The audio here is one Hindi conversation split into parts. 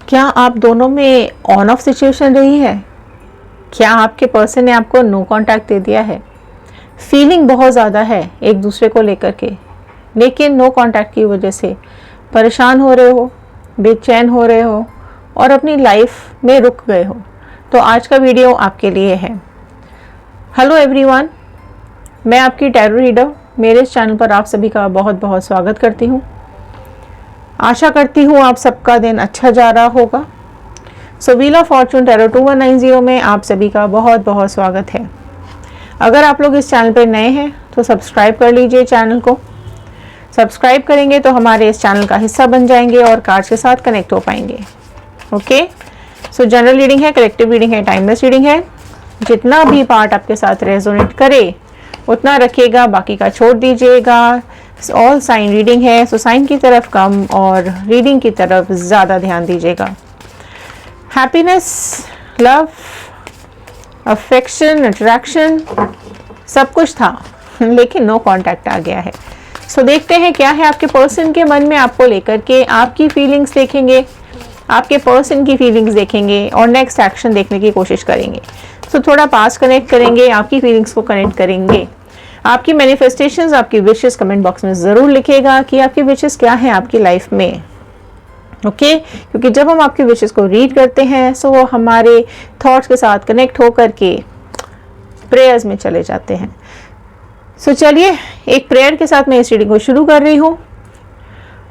क्या आप दोनों में ऑन ऑफ सिचुएशन रही है? क्या आपके पर्सन ने आपको नो कांटेक्ट दे दिया है? फीलिंग बहुत ज़्यादा है एक दूसरे को लेकर के, लेकिन नो कांटेक्ट की वजह से परेशान हो रहे हो, बेचैन हो रहे हो और अपनी लाइफ में रुक गए हो। तो आज का वीडियो आपके लिए है। हेलो एवरीवन, मैं आपकी टैरो रीडर। मेरे इस चैनल पर आप सभी का बहुत बहुत स्वागत करती हूँ। आशा करती हूँ आप सबका दिन अच्छा जा रहा होगा। सो व्हील ऑफ फॉर्चून टैरो 2190 में आप सभी का बहुत बहुत स्वागत है। अगर आप लोग इस चैनल पर नए हैं तो सब्सक्राइब कर लीजिए चैनल को। सब्सक्राइब करेंगे तो हमारे इस चैनल का हिस्सा बन जाएंगे और कार्ड्स के साथ कनेक्ट हो पाएंगे। ओके, सो जनरल रीडिंग है, कलेक्टिव रीडिंग है, टाइमलेस रीडिंग है। जितना भी पार्ट आपके साथ रेजोनेट करे उतना रखिएगा, बाकी का छोड़ दीजिएगा। ऑल साइन रीडिंग है, सो साइन की तरफ कम और रीडिंग की तरफ ज़्यादा ध्यान दीजिएगा। हैप्पीनेस, लव, अफेक्शन, अट्रैक्शन सब कुछ था, लेकिन नो कांटेक्ट आ गया है। सो देखते हैं क्या है आपके पर्सन के मन में आपको लेकर के। आपकी फीलिंग्स देखेंगे, आपके पर्सन की फीलिंग्स देखेंगे और नेक्स्ट एक्शन देखने की कोशिश करेंगे। सो थोड़ा पास कनेक्ट करेंगे, आपकी फीलिंग्स को कनेक्ट करेंगे। आपकी मैनिफेस्टेशंस, आपकी विशेस कमेंट बॉक्स में ज़रूर लिखिएगा कि आपकी विशेस क्या है आपकी लाइफ में। ओके, क्योंकि जब हम आपकी विशेस को रीड करते हैं सो वो हमारे थॉट्स के साथ कनेक्ट होकर के प्रेयर्स में चले जाते हैं। सो चलिए एक प्रेयर के साथ मैं इस रीडिंग को शुरू कर रही हूँ।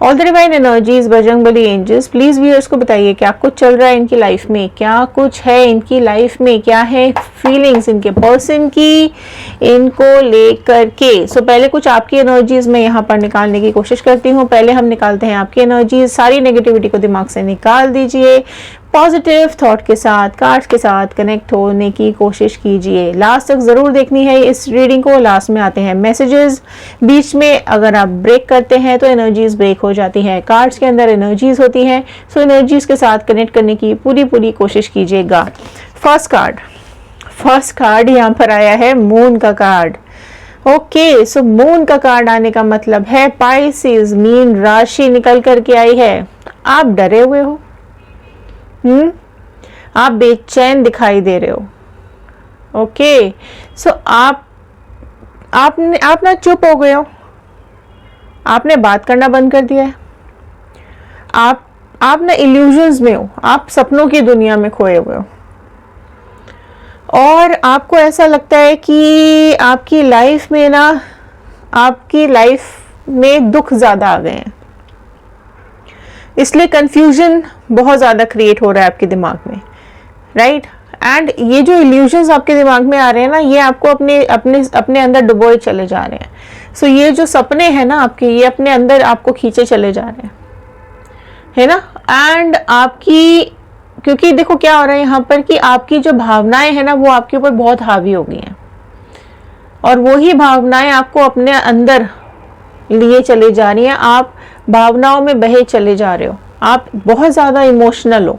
All the divine energies, Bajrangbali angels, please viewers को बताइए क्या कुछ चल रहा है इनकी लाइफ में, क्या कुछ है इनकी लाइफ में, क्या है फीलिंग्स इनके पर्सन की इनको लेकर के। सो पहले कुछ आपकी एनर्जीज में यहाँ पर निकालने की कोशिश करती हूँ। पहले हम निकालते हैं आपकी एनर्जीज। सारी नेगेटिविटी को दिमाग से निकाल दीजिए, पॉजिटिव थॉट के साथ, कार्ड्स के साथ कनेक्ट होने की कोशिश कीजिए। लास्ट तक ज़रूर देखनी है इस रीडिंग को। लास्ट में आते हैं मैसेजेस। बीच में अगर आप ब्रेक करते हैं तो एनर्जीज ब्रेक हो जाती हैं। कार्ड्स के अंदर एनर्जीज होती हैं, सो एनर्जीज के साथ कनेक्ट करने की पूरी कोशिश कीजिएगा। फर्स्ट कार्ड यहाँ पर आया है मून का कार्ड। ओके, सो मून का कार्ड आने का मतलब है पाइसेस, मीन राशि निकल करके आई है। आप डरे हुए हो, आप बेचैन दिखाई दे रहे हो। ओके, सो आप ना चुप हो गए हो, आपने बात करना बंद कर दिया है। आप ना इल्यूजन्स में हो, आप सपनों की दुनिया में खोए हुए हो और आपको ऐसा लगता है कि आपकी लाइफ में दुख ज़्यादा आ गए हैं, इसलिए कंफ्यूजन बहुत ज़्यादा क्रिएट हो रहा है आपके दिमाग में, राइट। एंड ये जो इल्यूजन्स आपके दिमाग में आ रहे हैं ना, ये आपको अपने अंदर डुबोए चले जा रहे हैं। सो ये जो सपने हैं ना आपके, ये अपने अंदर आपको खींचे चले जा रहे हैं, है ना। एंड क्योंकि देखो क्या हो रहा है यहाँ पर कि आपकी जो भावनाएं हैं ना वो आपके ऊपर बहुत हावी हो गई हैं और वही भावनाएं आपको अपने अंदर लिए चले जा रही हैं। आप भावनाओं में बहे चले जा रहे हो, आप बहुत ज़्यादा इमोशनल हो।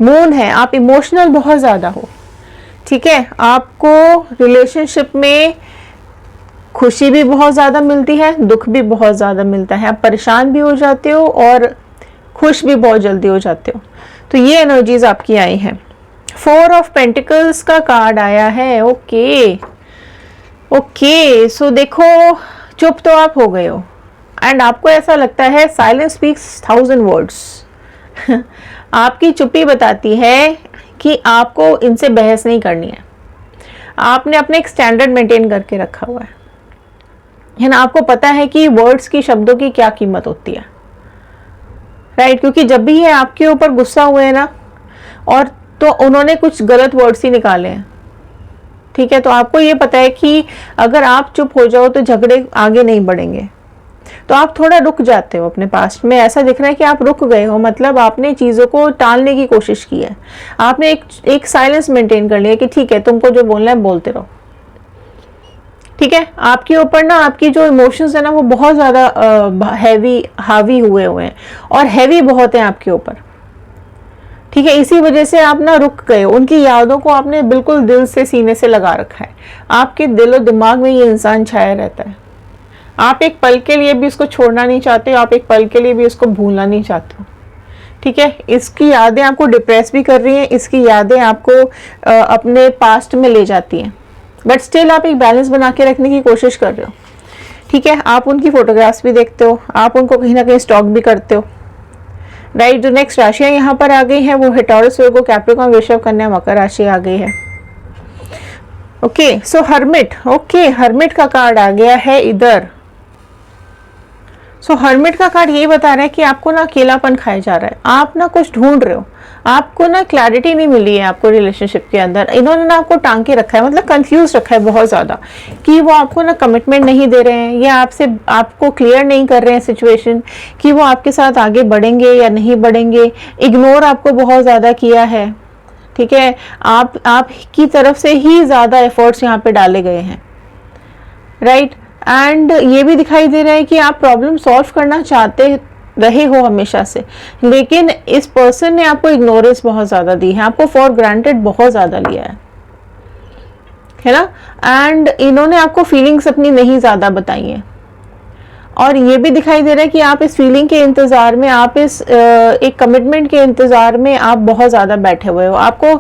मून है, आप इमोशनल बहुत ज़्यादा हो, ठीक है। आपको रिलेशनशिप में खुशी भी बहुत ज़्यादा मिलती है, दुख भी बहुत ज़्यादा मिलता है। आप परेशान भी हो जाते हो और खुश भी बहुत जल्दी हो जाते हो। तो ये एनर्जीज आपकी आई हैं। 4 ऑफ पेंटिकल्स का कार्ड आया है। ओके, सो देखो चुप तो आप हो गए हो एंड आपको ऐसा लगता है साइलेंस स्पीक्स 1000 वर्ड्स। आपकी चुप्पी बताती है कि आपको इनसे बहस नहीं करनी है। आपने अपने एक स्टैंडर्ड मेंटेन करके रखा हुआ है ना। आपको पता है कि वर्ड्स की, शब्दों की क्या कीमत होती है, राइट। क्योंकि जब भी ये आपके ऊपर गुस्सा हुए हैं ना, और तो उन्होंने कुछ गलत वर्ड्स ही निकाले हैं, ठीक है। तो आपको ये पता है कि अगर आप चुप हो जाओ तो झगड़े आगे नहीं बढ़ेंगे, तो आप थोड़ा रुक जाते हो। अपने पास्ट में ऐसा दिख रहा है कि आप रुक गए हो, मतलब आपने चीज़ों को टालने की कोशिश की है। आपने एक साइलेंस मेंटेन कर लिया कि ठीक है, तुमको जो बोलना है बोलते रहो, ठीक है। आपके ऊपर ना आपकी जो इमोशंस है ना वो बहुत ज़्यादा हावी हुए हैं और हैवी बहुत है आपके ऊपर, ठीक है। इसी वजह से आप ना रुक गए। उनकी यादों को आपने बिल्कुल दिल से, सीने से लगा रखा है। आपके दिल और दिमाग में ये इंसान छाया रहता है। आप एक पल के लिए भी उसको छोड़ना नहीं चाहते हो, आप एक पल के लिए भी उसको भूलना नहीं चाहते हो, ठीक है, इसकी यादें आपको डिप्रेस भी कर रही हैं, इसकी यादें आपको अपने पास्ट में ले जाती हैं, बट स्टिल आप एक बैलेंस बना के रखने की कोशिश कर रहे हो। ठीक है, आप उनकी फोटोग्राफ्स भी देखते हो, आप उनको कहीं ना कहीं स्टॉक भी करते हो, राइट। जो नेक्स्ट राशियां यहाँ पर आ गई हैं वो है टॉरस, वर्गो, कैप्रिकॉर्न, वृषभ, कन्या, मकर राशि आ गई है। ओके, सो हर्मिट, ओके, हर्मिट का कार्ड आ गया है इधर। सो हर्मिट का कार्ड ये बता रहा है कि आपको ना अकेलापन खाया जा रहा है, आप ना कुछ ढूंढ रहे हो, आपको ना क्लैरिटी नहीं मिली है आपको रिलेशनशिप के अंदर, इन्होंने ना आपको टांग के रखा है, मतलब कंफ्यूज रखा है बहुत ज़्यादा, कि वो आपको ना कमिटमेंट नहीं दे रहे हैं या आपको क्लियर नहीं कर रहे हैं सिचुएशन कि वो आपके साथ आगे बढ़ेंगे या नहीं बढ़ेंगे, इग्नोर आपको बहुत ज़्यादा किया है। ठीक है, आप की तरफ से ही ज़्यादा एफर्ट्स यहाँ पे डाले गए हैं, राइट। एंड ये भी दिखाई दे रहा है कि आप प्रॉब्लम सॉल्व करना चाहते रहे हो हमेशा से, लेकिन इस पर्सन ने आपको इग्नोरेंस बहुत ज़्यादा दी है, आपको फॉर ग्रांटेड बहुत ज़्यादा लिया है ना। एंड इन्होंने आपको फीलिंग्स अपनी नहीं ज़्यादा बताई हैं, और ये भी दिखाई दे रहा है कि आप इस फीलिंग के इंतज़ार में, आप इस एक कमिटमेंट के इंतज़ार में आप बहुत ज़्यादा बैठे हुए हो। आपको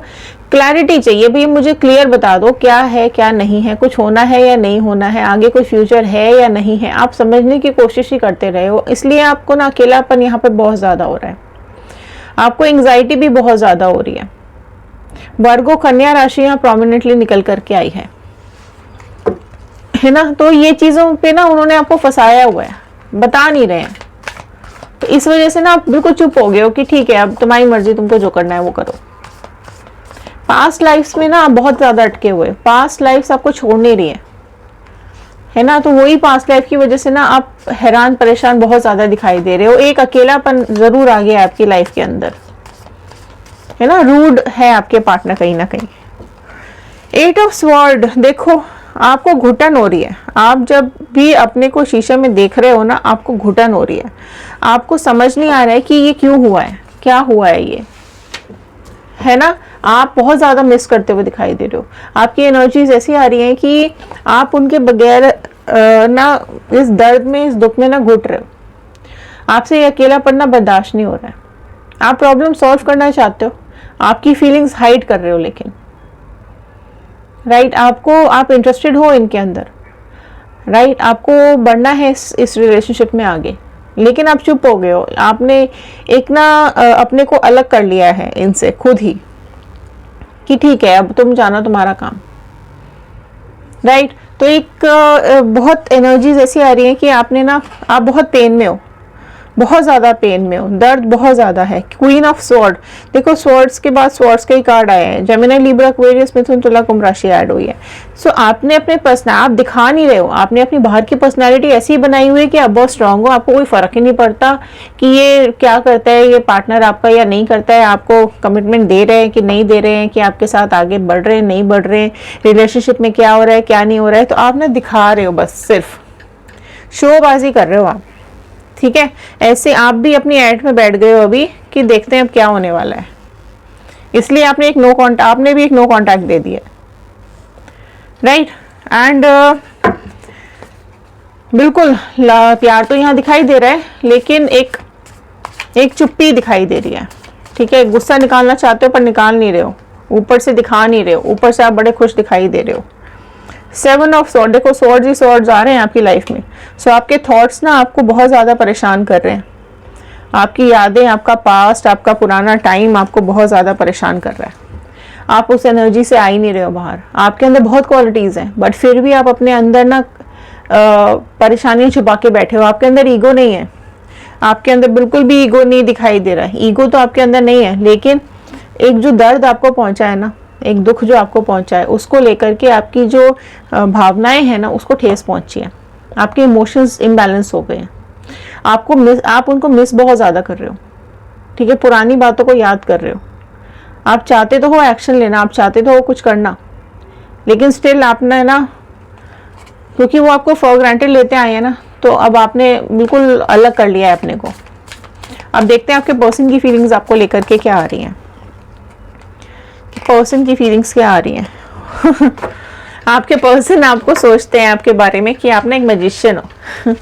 क्लैरिटी चाहिए, भाई मुझे क्लियर बता दो क्या है क्या नहीं है, कुछ होना है या नहीं होना है, आगे कोई फ्यूचर है या नहीं है, आप समझने की कोशिश ही करते रहे हो, इसलिए आपको ना अकेलापन यहाँ पे बहुत ज़्यादा हो रहा है, आपको एंग्जाइटी भी बहुत ज़्यादा हो रही है। वर्गो, कन्या राशि यहाँ प्रोमिनेंटली निकल करके आई है ना, तो ये चीज़ों पे ना उन्होंने आपको फंसाया हुआ है, बता नहीं रहे हैं, तो इस वजह से ना आप बिल्कुल चुप हो गए हो कि ठीक है अब तुम्हारी मर्जी, तुमको जो करना है वो करो। पास्ट लाइफ्स में ना आप बहुत ज़्यादा अटके हुए, पास्ट लाइफ्स आपको छोड़ नहीं रही है ना, तो वही पास्ट लाइफ की वजह से ना आप हैरान परेशान बहुत ज़्यादा दिखाई दे रहे हो, एक अकेलापन ज़रूर आ गया आपकी लाइफ के अंदर, है ना, रूड है आपके पार्टनर कहीं ना कहीं। 8 ऑफ स्वॉर्ड, देखो आपको घुटन हो रही है, आप जब भी अपने को शीशे में देख रहे हो ना आपको घुटन हो रही है, आपको समझ नहीं आ रहा है कि ये क्यों हुआ है, क्या हुआ है ये, है ना, आप बहुत ज़्यादा मिस करते हुए दिखाई दे रहे हो, आपकी एनर्जीज ऐसी आ रही हैं कि आप उनके बगैर ना इस दर्द में, इस दुख में ना घुट रहे हो, आपसे ये अकेलापन ना बर्दाश्त नहीं हो रहा है, आप प्रॉब्लम सॉल्व करना चाहते हो, आपकी फीलिंग्स हाइड कर रहे हो, लेकिन राइट आप इंटरेस्टेड हो इनके अंदर, राइट आपको बढ़ना है इस रिलेशनशिप में आगे, लेकिन आप चुप हो गए हो, आपने एक ना अपने को अलग कर लिया है इनसे खुद ही कि ठीक है अब तुम जाना तुम्हारा काम, राइट। तो एक बहुत एनर्जीज ऐसी आ रही है कि आपने ना, आप बहुत पेन में हो, बहुत ज़्यादा पेन में हो, दर्द बहुत ज़्यादा है। क्वीन ऑफ स्वॉर्ड, देखो स्वॉर्ड्स के बाद स्वॉर्ड्स के ही कार्ड आए हैं, जेमिनी, लिब्रा, एक्वेरियस, मिथुन, तुला, कुंभ राशि ऐड हुई है। सो आपने अपने आप दिखा नहीं रहे हो, आपने अपनी बाहर की पर्सनालिटी ऐसी बनाई हुई है कि आप बहुत स्ट्रांग हो, आपको कोई फर्क ही नहीं पड़ता कि ये क्या करता है, ये पार्टनर आपका या नहीं करता है, आपको कमिटमेंट दे रहे हैं कि नहीं दे रहे हैं, कि आपके साथ आगे बढ़ रहे हैं नहीं बढ़ रहे हैं, रिलेशनशिप में क्या हो रहा है क्या नहीं हो रहा है, तो आप ना दिखा रहे हो, बस सिर्फ शोबाजी कर रहे हो आप, ठीक है। ऐसे आप भी अपनी ऐड में बैठ गए हो अभी कि देखते हैं अब क्या होने वाला है, इसलिए आपने भी एक नो कॉन्टैक्ट दे दिया, राइट। एंड बिल्कुल प्यार तो यहाँ दिखाई दे रहा है, लेकिन एक चुप्पी दिखाई दे रही है, ठीक है। गुस्सा निकालना चाहते हो पर निकाल नहीं रहे हो, ऊपर से दिखा नहीं रहे हो, ऊपर से आप बड़े खुश दिखाई दे रहे हो। 7 ऑफ स्वॉर्ड, देखो स्वॉर्ड्स ही स्वॉर्ड्स आ रहे हैं आपकी लाइफ में। सो आपके थॉट्स ना आपको बहुत ज़्यादा परेशान कर रहे हैं, आपकी यादें, आपका पास्ट, आपका पुराना टाइम आपको बहुत ज़्यादा परेशान कर रहा है, आप उस एनर्जी से आ ही नहीं रहे हो बाहर। आपके अंदर बहुत क्वालिटीज़ हैं बट फिर भी आप अपने अंदर ना परेशानियाँ छुपा के बैठे हो, आपके अंदर ईगो नहीं है, आपके अंदर बिल्कुल भी ईगो नहीं दिखाई दे रहा है, ईगो तो आपके अंदर नहीं है, लेकिन एक जो दर्द आपको पहुंचा है ना, एक दुख जो आपको पहुंचा है, उसको लेकर के आपकी जो भावनाएं हैं ना उसको ठेस पहुंची है, आपके इमोशंस इम्बैलेंस हो गए हैं, आप उनको मिस बहुत ज़्यादा कर रहे हो, ठीक है, पुरानी बातों को याद कर रहे हो, आप चाहते तो हो एक्शन लेना, आप चाहते तो हो कुछ करना, लेकिन स्टिल आपने ना, क्योंकि वो आपको फॉर ग्रांटेड लेते आए हैं ना, तो अब आपने बिल्कुल अलग कर लिया है अपने को। अब देखते हैं आपके पर्सन की फीलिंग्स आपको लेकर के क्या आ रही हैं, पर्सन की फीलिंग्स क्या आ रही हैं आपके पर्सन आपको सोचते हैं आपके बारे में कि आप ना एक मैजिशियन हो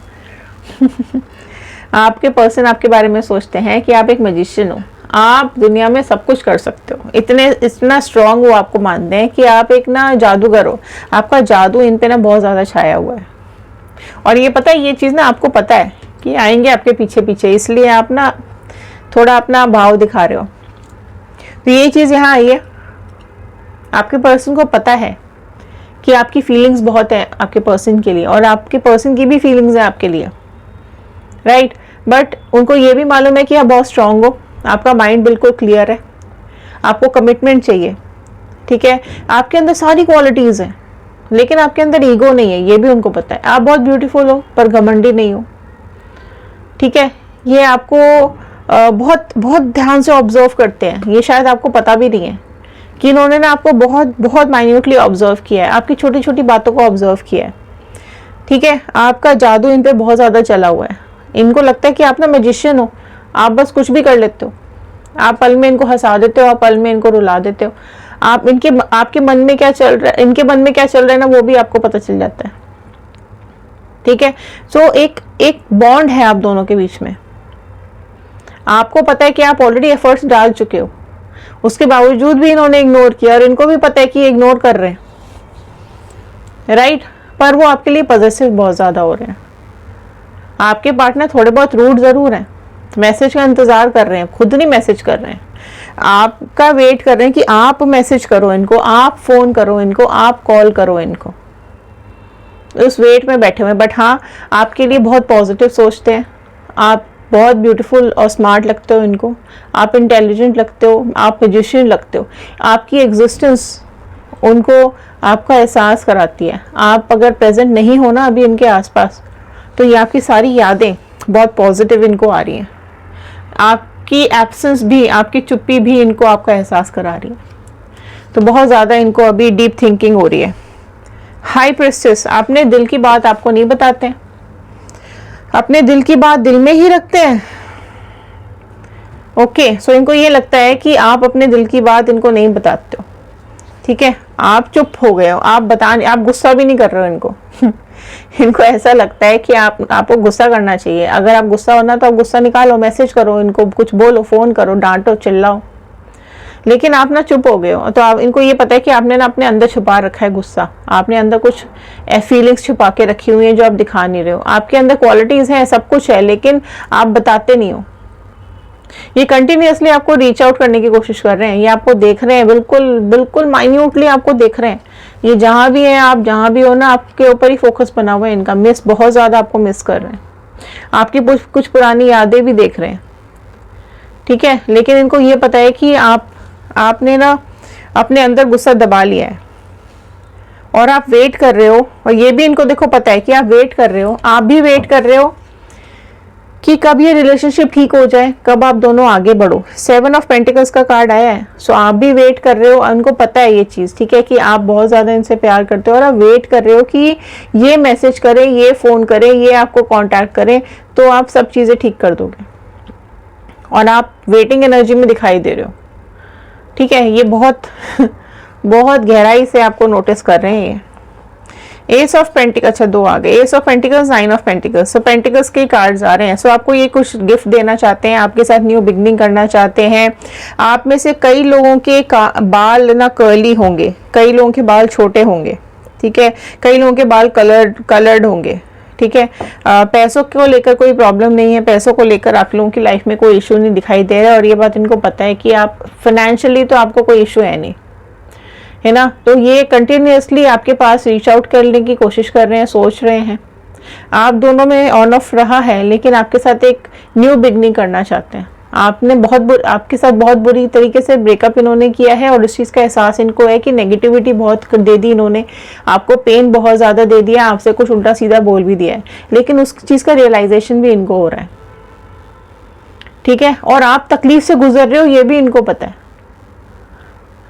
आपके पर्सन आपके बारे में सोचते हैं कि आप एक मैजिशियन हो, आप दुनिया में सब कुछ कर सकते हो, इतना स्ट्रांग वो आपको मानते हैं कि आप एक ना जादूगर हो। आपका जादू इन पे ना बहुत ज़्यादा छाया हुआ है, और ये पता है, ये चीज़ ना आपको पता है कि आएंगे आपके पीछे पीछे, इसलिए आप ना थोड़ा अपना भाव दिखा रहे हो। तो ये चीज़ यहाँ आई है, आपके पर्सन को पता है कि आपकी फीलिंग्स बहुत है आपके पर्सन के लिए, और आपके पर्सन की भी फीलिंग्स है आपके लिए, राइट। बट उनको ये भी मालूम है कि आप बहुत स्ट्रांग हो, आपका माइंड बिल्कुल क्लियर है, आपको कमिटमेंट चाहिए, ठीक है। आपके अंदर सारी क्वालिटीज़ हैं, लेकिन आपके अंदर ईगो नहीं है, ये भी उनको पता है। आप बहुत ब्यूटीफुल हो पर घमंडी नहीं हो, ठीक है। ये आपको बहुत बहुत ध्यान से ऑब्जर्व करते हैं, ये शायद आपको पता भी नहीं है कि इन्होंने ना आपको बहुत बहुत माइन्यूटली ऑब्जर्व किया है, आपकी छोटी छोटी बातों को ऑब्जर्व किया है, ठीक है। आपका जादू इन पे बहुत ज़्यादा चला हुआ है। इनको लगता है कि आप ना मैजिशियन हो, आप बस कुछ भी कर लेते हो, आप पल में इनको हंसा देते हो, आप पल में इनको रुला देते हो। आप आपके मन में क्या चल रहा है, इनके मन में क्या चल रहा है ना, वो भी आपको पता चल जाता है, ठीक है। सो एक बॉन्ड है आप दोनों के बीच में। आपको पता है कि आप ऑलरेडी एफर्ट्स डाल चुके हो, उसके बावजूद भी इन्होंने इग्नोर किया, और इनको भी पता है कि इग्नोर कर रहे हैं, राइट। पर वो आपके लिए पॉजिटिव बहुत ज़्यादा हो रहे हैं। आपके पार्टनर थोड़े बहुत रूड ज़रूर हैं, मैसेज का इंतज़ार कर रहे हैं, खुद नहीं मैसेज कर रहे हैं, आपका वेट कर रहे हैं कि आप मैसेज करो इनको, आप फ़ोन करो इनको, आप कॉल करो इनको, उस वेट में बैठे हुए हैं। बट हाँ, आपके लिए बहुत पॉजिटिव सोचते हैं, आप बहुत ब्यूटीफुल और स्मार्ट लगते हो इनको, आप इंटेलिजेंट लगते हो, आप मैजिशियन लगते हो। आपकी एग्जिस्टेंस उनको आपका एहसास कराती है। आप अगर प्रेजेंट नहीं हो ना अभी इनके आसपास, तो ये आपकी सारी यादें बहुत पॉजिटिव इनको आ रही हैं। आपकी एब्सेंस भी, आपकी चुप्पी भी इनको आपका एहसास करा रही है। तो बहुत ज़्यादा इनको अभी डीप थिंकिंग हो रही है। हाई प्रिस्टेस, अपने दिल की बात आपको नहीं बताते हैं, अपने दिल की बात दिल में ही रखते हैं, ओके। सो इनको ये लगता है कि आप अपने दिल की बात इनको नहीं बताते हो, ठीक है। आप चुप हो गए हो, आप गुस्सा भी नहीं कर रहे हो इनको इनको ऐसा लगता है कि आपको गुस्सा करना चाहिए। अगर आप गुस्सा होना तो आप गुस्सा निकालो, मैसेज करो इनको, कुछ बोलो, फोन करो, डांटो, चिल्लाओ, लेकिन आप ना चुप हो गए हो। तो आप इनको ये पता है कि आपने ना अपने अंदर छुपा रखा है गुस्सा, आपने अंदर कुछ फीलिंग्स छुपा के रखी हुई है जो आप दिखा नहीं रहे हो। आपके अंदर क्वालिटीज हैं, सब कुछ है, लेकिन आप बताते नहीं हो। ये कंटिन्यूअसली आपको रीच आउट करने की कोशिश कर रहे हैं, ये आपको देख रहे हैं, बिल्कुल बिल्कुल माइन्यूटली आपको देख रहे हैं। ये जहाँ भी हैं, आप जहाँ भी हो ना, आपके ऊपर ही फोकस बना हुआ है इनका। बहुत ज़्यादा आपको मिस कर रहे हैं, आपकी कुछ पुरानी यादें भी देख रहे हैं, ठीक है। लेकिन इनको ये पता है कि आपने ना अपने अंदर गुस्सा दबा लिया है, और आप वेट कर रहे हो। और ये भी इनको देखो पता है कि आप वेट कर रहे हो, आप भी वेट कर रहे हो कि कब ये रिलेशनशिप ठीक हो जाए, कब आप दोनों आगे बढ़ो। 7 ऑफ पेंटिकल्स का कार्ड आया है, सो आप भी वेट कर रहे हो। उनको पता है ये चीज़, ठीक है, कि आप बहुत ज़्यादा इनसे प्यार करते हो, और आप वेट कर रहे हो कि ये मैसेज करें, ये फ़ोन करें, ये आपको कांटेक्ट करें, तो आप सब चीज़ें ठीक कर दोगे। और आप वेटिंग एनर्जी में दिखाई दे रहे हो, ठीक है। ये बहुत बहुत गहराई से आपको नोटिस कर रहे हैं। एस ऑफ पेंटिकल्स, अच्छा 2 आ गए, S of pentacles, 9 of pentacles. So pentacles के कार्ड्स आ रहे हैं। सो आपको ये कुछ गिफ्ट देना चाहते हैं, आपके साथ न्यू बिगनिंग करना चाहते हैं। आप में से कई लोगों के बाल ना कर्ली होंगे, कई लोगों के बाल छोटे होंगे, ठीक है, कई लोगों के बाल कलर्ड होंगे, ठीक है। पैसों को लेकर कोई प्रॉब्लम नहीं है, पैसों को लेकर आप लोगों की लाइफ में कोई इशू नहीं दिखाई दे रहा है। और ये बात इनको पता है कि आप फाइनेंशियली तो आपको कोई इशू है नहीं, है ना। तो ये कंटिन्यूअसली आपके पास रीच आउट करने की कोशिश कर रहे हैं, सोच रहे हैं। आप दोनों में ऑन ऑफ रहा है, लेकिन आपके साथ एक न्यू बिगनिंग करना चाहते हैं। आपके साथ बहुत बुरी तरीके से ब्रेकअप इन्होंने किया है, और इस चीज़ का एहसास इनको है कि नेगेटिविटी बहुत दे दी इन्होंने, आपको पेन बहुत ज़्यादा दे दिया, आपसे कुछ उल्टा सीधा बोल भी दिया है, लेकिन उस चीज़ का रियलाइजेशन भी इनको हो रहा है, ठीक है। और आप तकलीफ से गुजर रहे हो, ये भी इनको पता है,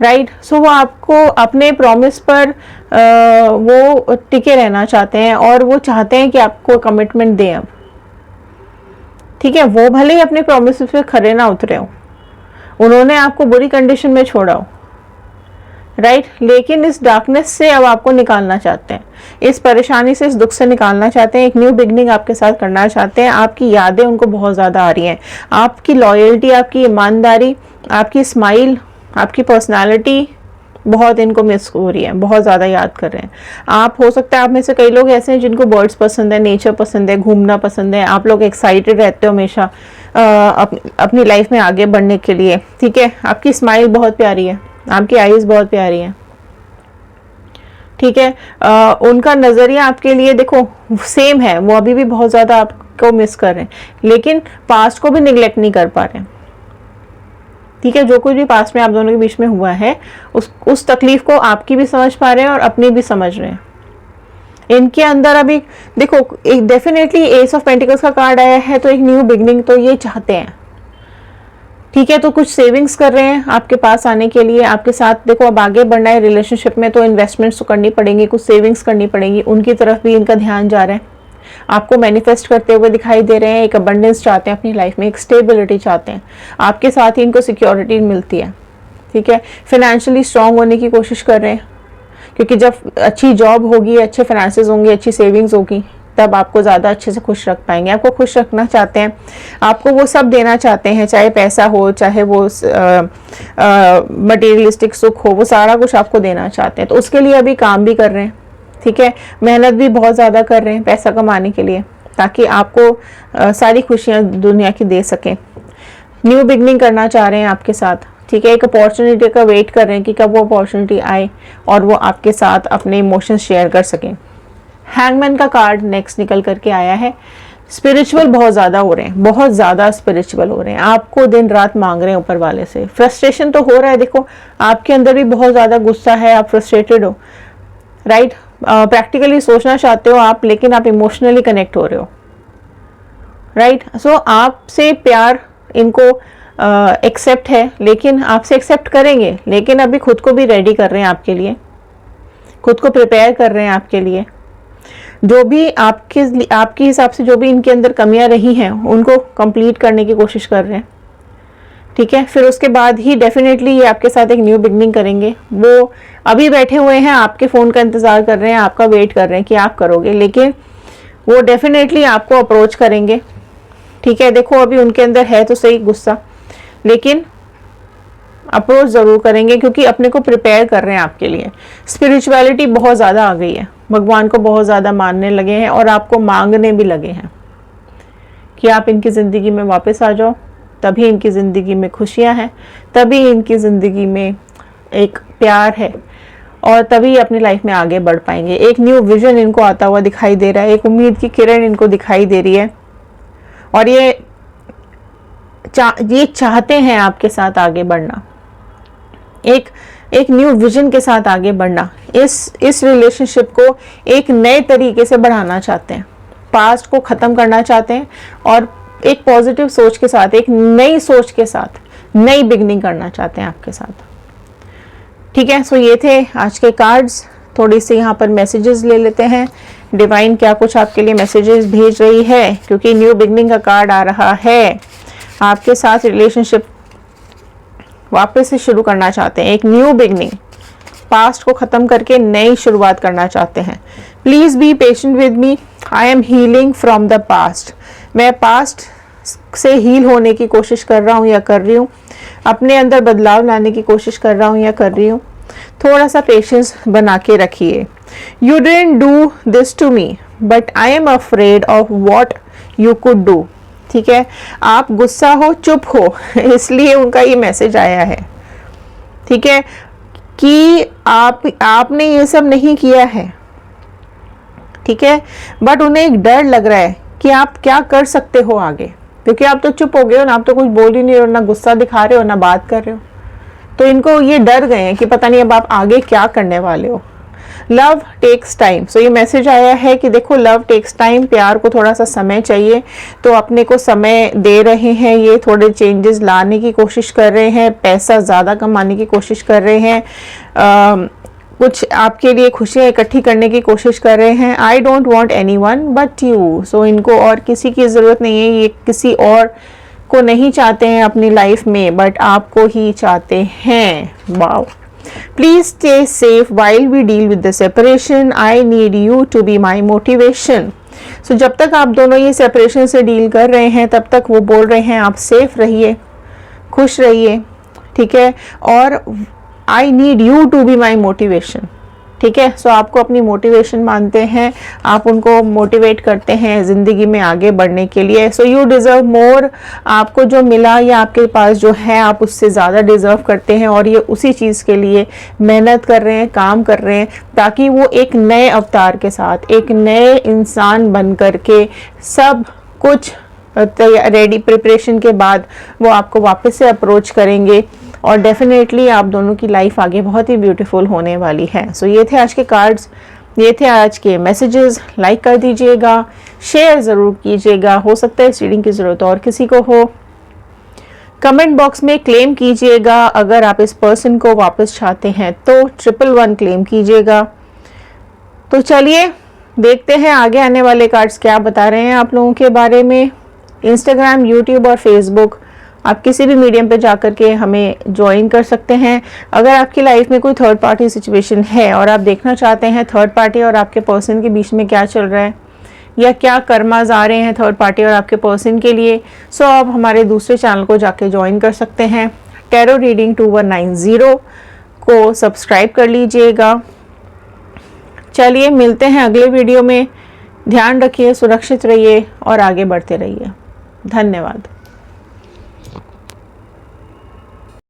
राइट। सो वो आपको अपने प्रॉमिस पर वो टिके रहना चाहते हैं, और वो चाहते हैं कि आपको कमिटमेंट दें अब, ठीक है। वो भले ही अपने प्रॉमिस पे खरे ना उतरे हो, उन्होंने आपको बुरी कंडीशन में छोड़ा हो, राइट। लेकिन इस डार्कनेस से अब आपको निकालना चाहते हैं, इस परेशानी से, इस दुख से निकालना चाहते हैं, एक न्यू बिगनिंग आपके साथ करना चाहते हैं। आपकी यादें उनको बहुत ज़्यादा आ रही हैं, आपकी लॉयल्टी, आपकी ईमानदारी, आपकी स्माइल, आपकी पर्सनालिटी बहुत इनको मिस हो रही है, बहुत ज़्यादा याद कर रहे हैं। आप, हो सकता है आप में से कई लोग ऐसे हैं जिनको बर्ड्स पसंद है, नेचर पसंद है, घूमना पसंद है, आप लोग एक्साइटेड रहते हो हमेशा अपनी लाइफ में आगे बढ़ने के लिए, ठीक है। आपकी स्माइल बहुत प्यारी है, आपकी आईज बहुत प्यारी है, ठीक है। उनका नज़रिया आपके लिए देखो सेम है, वो अभी भी बहुत ज़्यादा आपको मिस कर रहे हैं, लेकिन पास्ट को भी निगलेक्ट नहीं कर पा रहे, ठीक है। जो कुछ भी पास्ट में आप दोनों के बीच में हुआ है, उस तकलीफ को आपकी भी समझ पा रहे हैं और अपनी भी समझ रहे हैं। इनके अंदर अभी देखो, एक डेफिनेटली एस ऑफ पेंटिकल्स का कार्ड आया है, तो एक न्यू बिगनिंग तो ये चाहते हैं, ठीक है। तो कुछ सेविंग्स कर रहे हैं आपके पास आने के लिए, आपके साथ देखो अब आगे बढ़ना है रिलेशनशिप में, तो इन्वेस्टमेंट्स तो करनी पड़ेंगी, कुछ सेविंग्स करनी पड़ेंगी, उनकी तरफ भी इनका ध्यान जा रहा है। आपको मैनिफेस्ट करते हुए दिखाई दे रहे हैं, एक अबंडेंस चाहते हैं अपनी लाइफ में, एक स्टेबिलिटी चाहते हैं, आपके साथ ही इनको सिक्योरिटी मिलती है, ठीक है। फाइनेंशियली स्ट्रांग होने की कोशिश कर रहे हैं, क्योंकि जब अच्छी जॉब होगी, अच्छे फाइनेंसेस होंगे, अच्छी सेविंग्स होगी, तब आपको ज़्यादा अच्छे से खुश रख पाएंगे। आपको खुश रखना चाहते हैं, आपको वो सब देना चाहते हैं, चाहे पैसा हो, चाहे वो मटेरियलिस्टिक सुख हो, वो सारा कुछ आपको देना चाहते हैं। तो उसके लिए अभी काम भी कर रहे हैं, ठीक है। मेहनत भी बहुत ज़्यादा कर रहे हैं पैसा कमाने के लिए, ताकि आपको सारी खुशियाँ दुनिया की दे सकें। न्यू बिगनिंग करना चाह रहे हैं आपके साथ, ठीक है। एक अपॉर्चुनिटी का वेट कर रहे हैं कि कब वो अपॉर्चुनिटी आए और वो आपके साथ अपने इमोशंस शेयर कर सकें। हैंगमैन का कार्ड नेक्स्ट निकल करके आया है। स्पिरिचुअल बहुत ज़्यादा हो रहे हैं, बहुत ज़्यादा स्पिरिचुअल हो रहे हैं, आपको दिन रात मांग रहे हैं ऊपर वाले से। फ्रस्ट्रेशन तो हो रहा है, देखो आपके अंदर भी बहुत ज़्यादा गुस्सा है, आप फ्रस्ट्रेटेड हो, राइट। प्रैक्टिकली सोचना चाहते हो आप, लेकिन आप इमोशनली कनेक्ट हो रहे हो, राइट। सो आपसे प्यार इनको एक्सेप्ट है, लेकिन आपसे एक्सेप्ट करेंगे, लेकिन अभी खुद को भी रेडी कर रहे हैं आपके लिए, खुद को प्रिपेयर कर रहे हैं आपके लिए। जो भी आपके हिसाब से जो भी इनके अंदर कमियां रही हैं, उनको कंप्लीट करने की कोशिश कर रहे हैं, ठीक है। फिर उसके बाद ही डेफिनेटली ये आपके साथ एक न्यू बिगनिंग करेंगे। वो अभी बैठे हुए हैं, आपके फ़ोन का इंतज़ार कर रहे हैं, आपका वेट कर रहे हैं कि आप करोगे, लेकिन वो डेफिनेटली आपको अप्रोच करेंगे, ठीक है। देखो अभी उनके अंदर है तो सही गुस्सा, लेकिन अप्रोच ज़रूर करेंगे, क्योंकि अपने को प्रिपेयर कर रहे हैं आपके लिए। स्पिरिचुअलिटी बहुत ज़्यादा आ गई है, भगवान को बहुत ज़्यादा मानने लगे हैं और आपको मांगने भी लगे हैं कि आप इनकी ज़िंदगी में वापस आ जाओ, तभी इनकी ज़िंदगी में खुशियां हैं, तभी इनकी ज़िंदगी में एक प्यार है, और तभी अपनी लाइफ में आगे बढ़ पाएंगे। एक न्यू विजन इनको आता हुआ दिखाई दे रहा है, एक उम्मीद की किरण इनको दिखाई दे रही है, और ये चाहते हैं आपके साथ आगे बढ़ना, एक न्यू विजन के साथ आगे बढ़ना। इस रिलेशनशिप को एक नए तरीके से बढ़ाना चाहते हैं, पास्ट को ख़त्म करना चाहते हैं, और एक पॉजिटिव सोच के साथ, एक नई सोच के साथ नई बिगनिंग करना चाहते हैं आपके साथ, ठीक है। सो ये थे आज के कार्ड्स। थोड़ी सी यहाँ पर मैसेजेस ले लेते हैं, डिवाइन क्या कुछ आपके लिए मैसेजेस भेज रही है, क्योंकि न्यू बिगनिंग का कार्ड आ रहा है। आपके साथ रिलेशनशिप वापस से शुरू करना चाहते हैं, एक न्यू बिगनिंग, पास्ट को ख़त्म करके नई शुरुआत करना चाहते हैं। Please be patient with me, I am healing from the past. मैं पास्ट से हील होने की कोशिश कर रहा हूँ या कर रही हूँ, अपने अंदर बदलाव लाने की कोशिश कर रहा हूँ या कर रही हूँ। थोड़ा सा पेशेंस बना के रखिए। You didn't do this to me but I am afraid of what you could do, ठीक है। आप गुस्सा हो, चुप हो, इसलिए उनका ये मैसेज आया है, ठीक है, कि आपने ये सब नहीं किया है, ठीक है, बट उन्हें एक डर लग रहा है कि आप क्या कर सकते हो आगे, क्योंकि आप तो चुप हो गए हो ना, आप तो कुछ बोल ही नहीं रहे हो, ना गुस्सा दिखा रहे हो, ना बात कर रहे हो, तो इनको ये डर गए हैं कि पता नहीं अब आप आगे क्या करने वाले हो। लव टेक्स टाइम, सो ये मैसेज आया है कि देखो लव टेक्स टाइम, प्यार को थोड़ा सा समय चाहिए, तो अपने को समय दे रहे हैं, ये थोड़े चेंजेस लाने की कोशिश कर रहे हैं, पैसा ज़्यादा कमाने की कोशिश कर रहे हैं, कुछ आपके लिए खुशियाँ इकट्ठी करने की कोशिश कर रहे हैं। I don't want anyone but you, so इनको और किसी की ज़रूरत नहीं है, ये किसी और को नहीं चाहते हैं अपनी लाइफ में, बट आपको ही चाहते हैं। Wow, please stay safe while we deal with the separation, I need you to be my motivation. So जब तक आप दोनों ये सेपरेशन से डील कर रहे हैं तब तक वो बोल रहे हैं आप सेफ रहिए, खुश रहिए, ठीक है, और I need you to be my motivation, ठीक है। सो आपको अपनी मोटिवेशन मानते हैं, आप उनको मोटिवेट करते हैं ज़िंदगी में आगे बढ़ने के लिए। सो यू डिज़र्व मोर, आपको जो मिला या आपके पास जो है आप उससे ज़्यादा डिज़र्व करते हैं और ये उसी चीज़ के लिए मेहनत कर रहे हैं, काम कर रहे हैं, ताकि वो एक नए अवतार के साथ एक नए इंसान बन कर के सब कुछ रेडी प्रिपरेशन के बाद वो आपको वापस से अप्रोच करेंगे और डेफिनेटली आप दोनों की लाइफ आगे बहुत ही ब्यूटीफुल होने वाली है। सो ये थे आज के कार्ड्स, ये थे आज के मैसेजेस। लाइक कर दीजिएगा, शेयर ज़रूर कीजिएगा, हो सकता है इस रीडिंग की ज़रूरत और किसी को हो। कमेंट बॉक्स में क्लेम कीजिएगा, अगर आप इस पर्सन को वापस चाहते हैं तो 111 क्लेम कीजिएगा। तो चलिए देखते हैं आगे आने वाले कार्ड्स क्या बता रहे हैं आप लोगों के बारे में। इंस्टाग्राम, यूट्यूब और फेसबुक, आप किसी भी मीडियम पे जाकर के हमें ज्वाइन कर सकते हैं। अगर आपकी लाइफ में कोई थर्ड पार्टी सिचुएशन है और आप देखना चाहते हैं थर्ड पार्टी और आपके पर्सन के बीच में क्या चल रहा है या क्या कर्मास आ रहे हैं थर्ड पार्टी और आपके पर्सन के लिए, सो आप हमारे दूसरे चैनल को जाके ज्वाइन कर सकते हैं। टैरो रीडिंग 2190 को सब्सक्राइब कर लीजिएगा। चलिए मिलते हैं अगले वीडियो में। ध्यान रखिए, सुरक्षित रहिए और आगे बढ़ते रहिए। धन्यवाद।